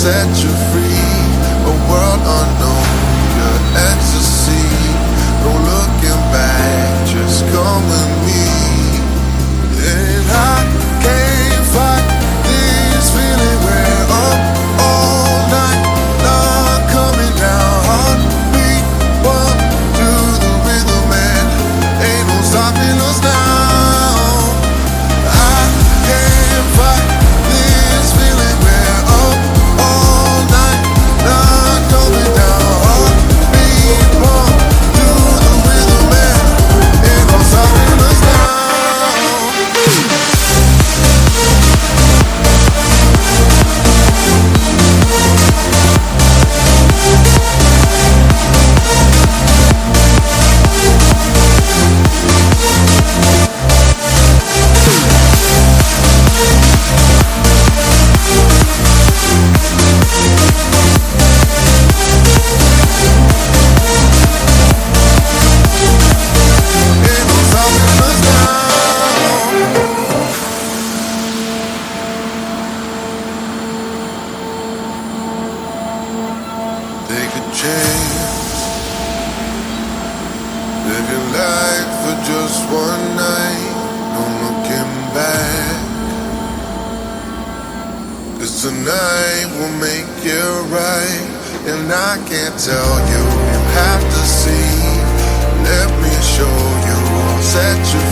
set you free. A world unknown, your ecstasy. No looking back, just come with me. And I can't fight this feeling. We're up all night, not coming down. Heartbeat, one to the rhythm, man. Ain't no stopping us now. I can't fight this feeling. We're up all night, not coming down. Heartbeat, one to the rhythm, man. Ain't no stopping us now. Ain't no stopping us now. Take a chance, live your life for just one night, no looking back. 'Cause tonight will make it right, and I can't tell you, you have to see. Let me show you, I'll set you